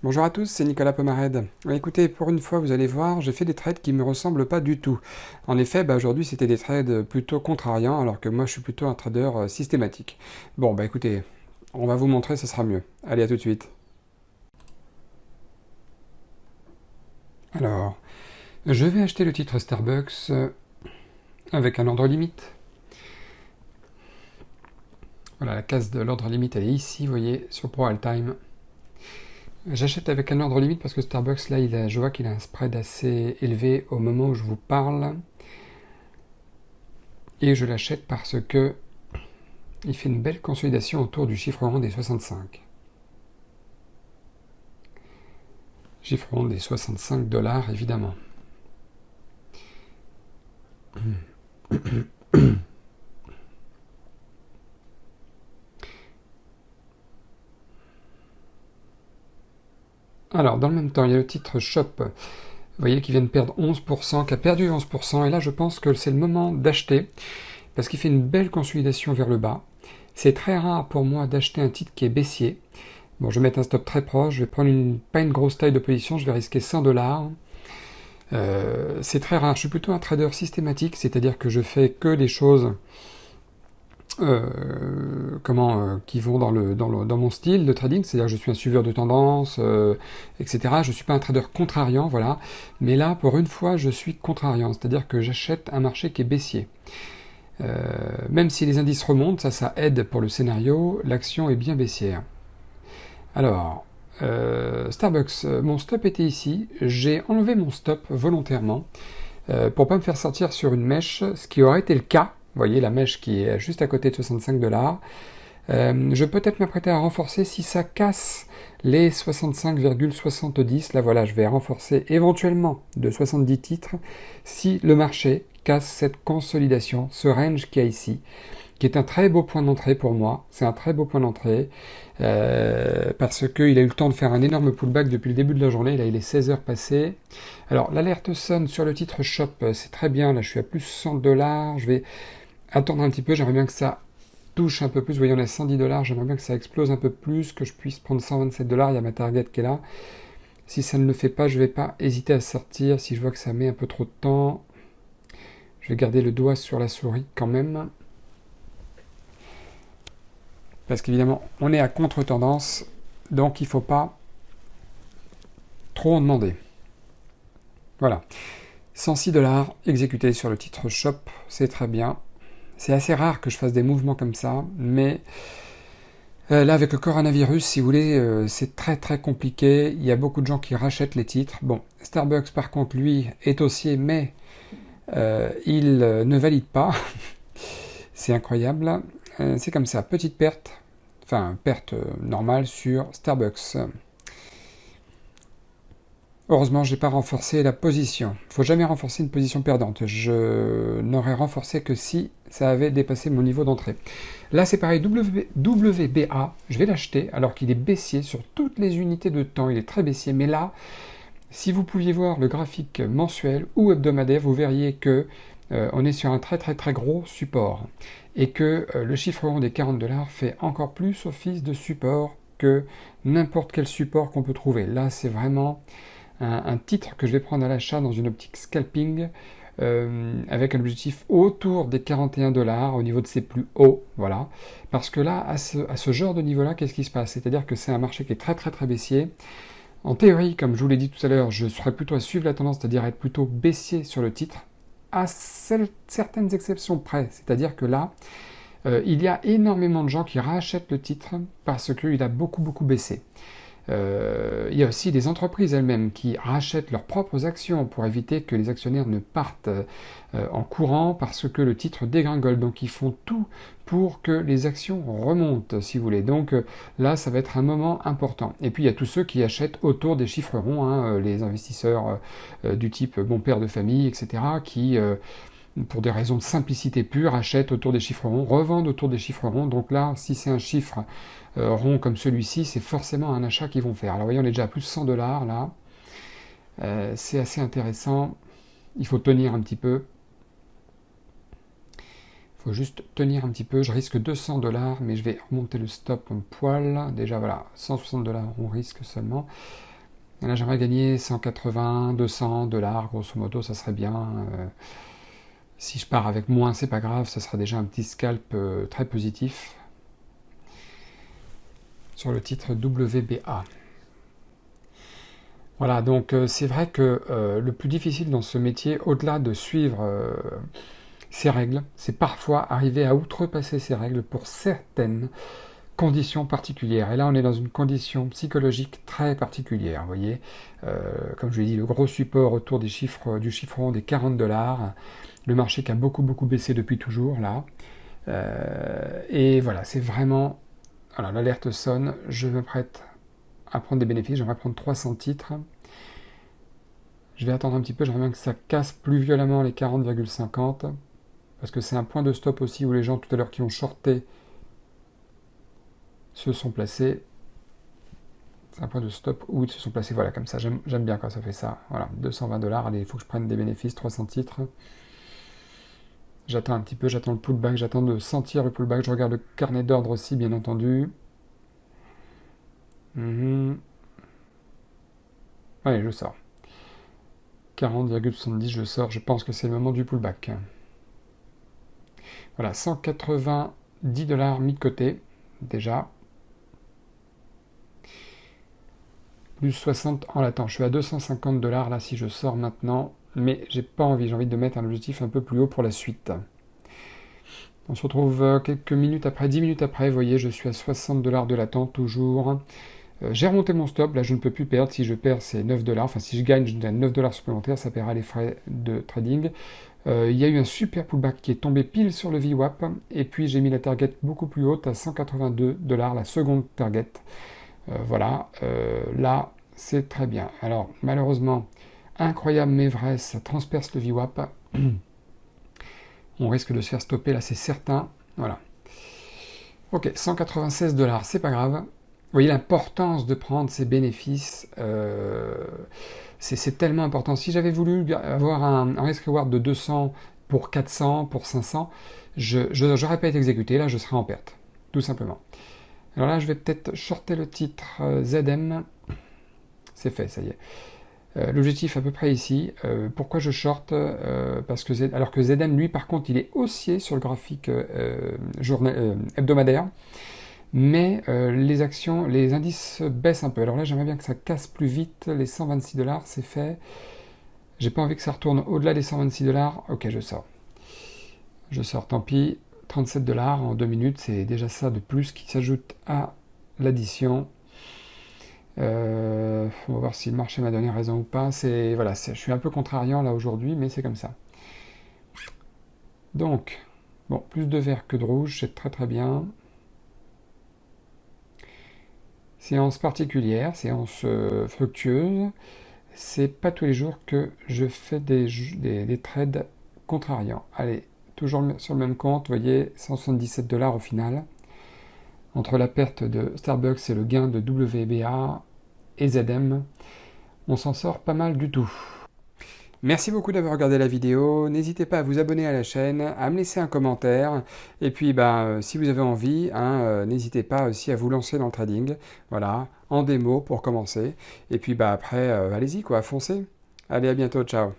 Bonjour à tous, c'est Nicolas Pomarède. Écoutez, pour une fois, vous allez voir, j'ai fait des trades qui ne me ressemblent pas du tout. En effet, aujourd'hui, c'était des trades plutôt contrariants, alors que moi, je suis plutôt un trader systématique. Bon, écoutez, on va vous montrer, ça sera mieux. Allez, à tout de suite. Alors, je vais acheter le titre Starbucks avec un ordre limite. Voilà, la case de l'ordre limite, elle est ici, vous voyez, sur Pro Time. J'achète avec un ordre limite parce que Starbucks, là, je vois qu'il a un spread assez élevé au moment où je vous parle. Et je l'achète parce que il fait une belle consolidation autour du chiffre rond des 65. Chiffre rond des 65 dollars, évidemment. Alors, dans le même temps, il y a le titre Shop. Vous voyez qu'il vient de perdre 11%, qui a perdu 11%. Et là, je pense que c'est le moment d'acheter, parce qu'il fait une belle consolidation vers le bas. C'est très rare pour moi d'acheter un titre qui est baissier. Bon, je vais mettre un stop très proche. Je vais prendre pas une grosse taille de position. Je vais risquer 100 dollars. C'est très rare. Je suis plutôt un trader systématique, c'est-à-dire que je fais que des choses qui vont dans mon style de trading, c'est-à-dire que je suis un suiveur de tendance, etc. Je ne suis pas un trader contrariant, voilà. Mais là, pour une fois, je suis contrariant, c'est-à-dire que j'achète un marché qui est baissier. Même si les indices remontent, ça aide pour le scénario, l'action est bien baissière. Alors, Starbucks, mon stop était ici, j'ai enlevé mon stop volontairement pour pas me faire sortir sur une mèche, ce qui aurait été le cas. Vous voyez la mèche qui est juste à côté de 65 dollars. Je peux peut-être m'apprêter à renforcer si ça casse les 65,70. Là voilà, je vais renforcer éventuellement de 70 titres si le marché casse cette consolidation, ce range qu'il y a ici, qui est un très beau point d'entrée pour moi. C'est un très beau point d'entrée parce qu'il a eu le temps de faire un énorme pullback depuis le début de la journée. Là, il est 16 heures passées. Alors, l'alerte sonne sur le titre Shop. C'est très bien. Là, je suis à plus 100 dollars. Je vais attendre un petit peu. J'aimerais bien que ça touche un peu plus. Vous voyez, on est à 110 dollars. J'aimerais bien que ça explose un peu plus, que je puisse prendre 127 dollars. Il y a ma target qui est là. Si ça ne le fait pas, je ne vais pas hésiter à sortir. Si je vois que ça met un peu trop de temps, je vais garder le doigt sur la souris quand même. Parce qu'évidemment, on est à contre-tendance, donc il ne faut pas trop en demander. Voilà. 106 dollars exécutés sur le titre Shop, c'est très bien. C'est assez rare que je fasse des mouvements comme ça, mais là, avec le coronavirus, si vous voulez, c'est très très compliqué. Il y a beaucoup de gens qui rachètent les titres. Bon, Starbucks, par contre, lui, est haussier, mais il ne valide pas. C'est incroyable. C'est comme ça, petite perte, enfin perte normale sur Starbucks. Heureusement, j'ai pas renforcé la position. Il faut jamais renforcer une position perdante. Je n'aurais renforcé que si ça avait dépassé mon niveau d'entrée. Là, c'est pareil, WBA, je vais l'acheter alors qu'il est baissier sur toutes les unités de temps. Il est très baissier, mais là, si vous pouviez voir le graphique mensuel ou hebdomadaire, vous verriez que on est sur un très très très gros support et que le chiffre rond des 40 dollars fait encore plus office de support que n'importe quel support qu'on peut trouver. Là, c'est vraiment un titre que je vais prendre à l'achat dans une optique scalping avec un objectif autour des 41 dollars au niveau de ses plus hauts, voilà. Parce que là, à ce genre de niveau-là, qu'est-ce qui se passe? C'est-à-dire que c'est un marché qui est très très très baissier. En théorie, comme je vous l'ai dit tout à l'heure, je serais plutôt à suivre la tendance, c'est-à-dire être plutôt baissier sur le titre, à certaines exceptions près. C'est-à-dire que là, il y a énormément de gens qui rachètent le titre parce qu'il a beaucoup beaucoup baissé. Il y a aussi des entreprises elles-mêmes qui rachètent leurs propres actions pour éviter que les actionnaires ne partent en courant parce que le titre dégringole. Donc ils font tout pour que les actions remontent, si vous voulez. Donc là, ça va être un moment important. Et puis il y a tous ceux qui achètent autour des chiffres ronds, hein, les investisseurs du type bon père de famille, etc., qui pour des raisons de simplicité pure, achètent autour des chiffres ronds, revendent autour des chiffres ronds. Donc là, si c'est un chiffre rond comme celui-ci, c'est forcément un achat qu'ils vont faire. Alors voyez, on est déjà à plus de 100 dollars là. C'est assez intéressant. Il faut tenir un petit peu. faut juste tenir un petit peu. Je risque 200 $, mais je vais remonter le stop un poil. Déjà, voilà, 160 $, on risque seulement. Et là, j'aimerais gagner 180, 200 $, grosso modo, ça serait bien. Si je pars avec moins, c'est pas grave, ça sera déjà un petit scalp très positif sur le titre WBA. Voilà, donc c'est vrai que le plus difficile dans ce métier, au-delà de suivre ces règles, c'est parfois arriver à outrepasser ces règles pour certaines conditions particulières. Et là, on est dans une condition psychologique très particulière. Vous voyez, comme je l'ai dit, le gros support autour des chiffres, du chiffron des 40 $, le marché qui a beaucoup baissé depuis toujours, là. Et voilà, c'est vraiment... Voilà, l'alerte sonne, je me prête à prendre des bénéfices, j'aimerais prendre 300 titres. Je vais attendre un petit peu, j'aimerais bien que ça casse plus violemment les 40,50, parce que c'est un point de stop aussi où les gens tout à l'heure qui ont shorté se sont placés. C'est un point de stop où ils se sont placés, voilà, comme ça, j'aime bien quand ça fait ça. Voilà, 220 $, allez, il faut que je prenne des bénéfices, 300 titres. J'attends un petit peu, j'attends le pullback, j'attends de sentir le pullback, je regarde le carnet d'ordre aussi, bien entendu. Allez, je sors. 40,70, je sors, je pense que c'est le moment du pullback. Voilà, 190 $ mis de côté, déjà. Plus 60 en l'attend. Je suis à 250 $ là si je sors maintenant, mais j'ai pas envie, j'ai envie de mettre un objectif un peu plus haut pour la suite. On se retrouve quelques minutes après, 10 minutes après, vous voyez, je suis à 60 $ de l'attente toujours. J'ai remonté mon stop, là je ne peux plus perdre, si je perds c'est 9 $, enfin si je gagne 9 $ supplémentaires, ça paiera les frais de trading. Il y a eu un super pullback qui est tombé pile sur le VWAP, et puis j'ai mis la target beaucoup plus haute à 182 $, la seconde target. Voilà, là c'est très bien. Alors malheureusement, incroyable mais vrai, ça transperce le VWAP. On risque de se faire stopper là, c'est certain. Voilà. Ok, 196 $, c'est pas grave. Vous voyez l'importance de prendre ces bénéfices, c'est tellement important. Si j'avais voulu avoir un risk-reward de 200 pour 400, pour 500, je n'aurais pas été exécuté, là je serais en perte, tout simplement. Alors là je vais peut-être shorter le titre ZM, c'est fait, ça y est. L'objectif à peu près ici. Pourquoi je short parce que alors que ZM, lui, par contre, il est haussier sur le graphique hebdomadaire. Mais les actions, les indices baissent un peu. Alors là, j'aimerais bien que ça casse plus vite. Les 126 $, c'est fait. J'ai pas envie que ça retourne au-delà des 126 $. Ok, je sors. Je sors, tant pis. 37 $ en 2 minutes, c'est déjà ça de plus qui s'ajoute à l'addition. On va voir si le marché m'a donné raison ou pas. Voilà, je suis un peu contrariant là aujourd'hui, mais c'est comme ça. Donc, bon, plus de vert que de rouge, c'est très bien. Séance particulière, séance fructueuse. C'est pas tous les jours que je fais des trades contrariants. Allez, toujours sur le même compte, vous voyez, 177 $ au final. Entre la perte de Starbucks et le gain de WBA et ZM, on s'en sort pas mal du tout. Merci beaucoup d'avoir regardé la vidéo, n'hésitez pas à vous abonner à la chaîne, à me laisser un commentaire, et puis si vous avez envie, n'hésitez pas aussi à vous lancer dans le trading, voilà, en démo pour commencer, et puis après, allez-y quoi, foncez. Allez, à bientôt, ciao.